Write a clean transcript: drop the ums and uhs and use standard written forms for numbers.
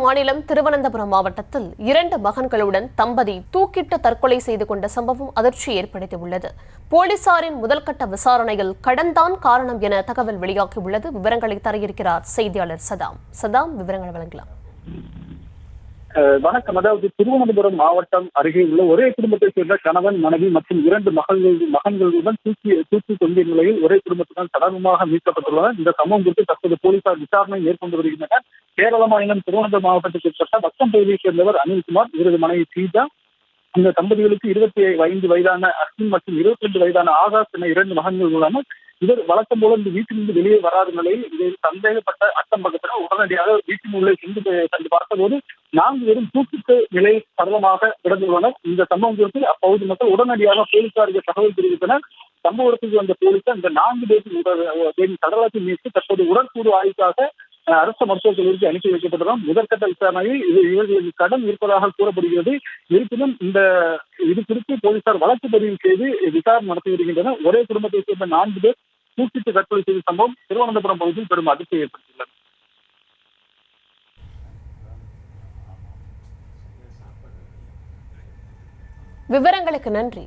மாநிலம் திருவனந்தபுரம் மாவட்டத்தில் 2 மகன்களுடன் தம்பதி தூக்கிட்டு தற்கொலை செய்து கொண்ட சம்பவம் அதிர்ச்சி ஏற்படுத்தியுள்ளது. போலீசாரின் முதல்கட்ட விசாரணையில் கடன்தான் காரணம் என தகவல் வெளியாகியுள்ளது. விவரங்களை தர இருக்கிறார் செய்தியாளர் சதாம். விவரங்களை வழங்கலாம். வணக்கம். அதாவது திருவனந்தபுரம் மாவட்டம் அருகே உள்ள ஒரே குடும்பத்தைச் சேர்ந்த கணவன், மனைவி மற்றும் 2 மகன்களுடன் தூக்கி கொண்டிய நிலையில் ஒரே குடும்பத்துடன் சடலமாக மீட்கப்பட்டுள்ளனர். இந்த சம்பவம் குறித்து தற்போது போலீசார் விசாரணை மேற்கொண்டு வருகின்றனர். கேரள மாநிலம் திருவனந்தபுரம் மாவட்டத்திற்கு உட்பட்ட வக்கம் பகுதியைச் சேர்ந்தவர் அனில்குமார், இவரது மனைவி சீதா. இந்த தம்பதிகளுக்கு 25 வயதான அஸ்வின் மற்றும் 22 வயதான ஆகாஷ் என 2 மகன்கள் உள்ளனர். இவர் வழக்கம் போல இந்த வீட்டிலிருந்து வெளியே வராத நிலையில் இதில் சந்தேகப்பட்ட அக்கம் பக்கத்தினர் உடனடியாக வீட்டின் உள்ளே சென்று பார்த்தபோது 4 பேரும் தூக்கிட்டு நிலையில் சடலமாக கிடந்துள்ளனர். இந்த சம்பவம் குறித்து அப்பகுதி மக்கள் உடனடியாக போலீசாருக்கு தகவல் தெரிவித்தனர். சம்பவத்துக்கு வந்த போலீசார் இந்த 4 பேரின் சடலத்தை மீட்டு தற்போது உடற்கூறு ஆய்வுக்காக அரசு மருத்துவக் கல்லூரிக்கு அனுப்பி வைக்கப்பட்டதால் முதற்கட்ட விசாரணையில் இவர்களுக்கு கடன் இருப்பதாக கூறப்படுகிறது. இருப்பினும் இது குறித்து போலீசார் வழக்கு பதிவு செய்து விசாரணை நடத்தி வருகின்றனர். ஒரே குடும்பத்தைச் சேர்ந்த 4 பேர் தூக்கிட்டு தற்கொலை செய்த சம்பவம் திருவனந்தபுரம் பகுதியில் பெரும் அதிர்ச்சியை ஏற்படுத்தியுள்ளது. விவரங்களுக்கு நன்றி.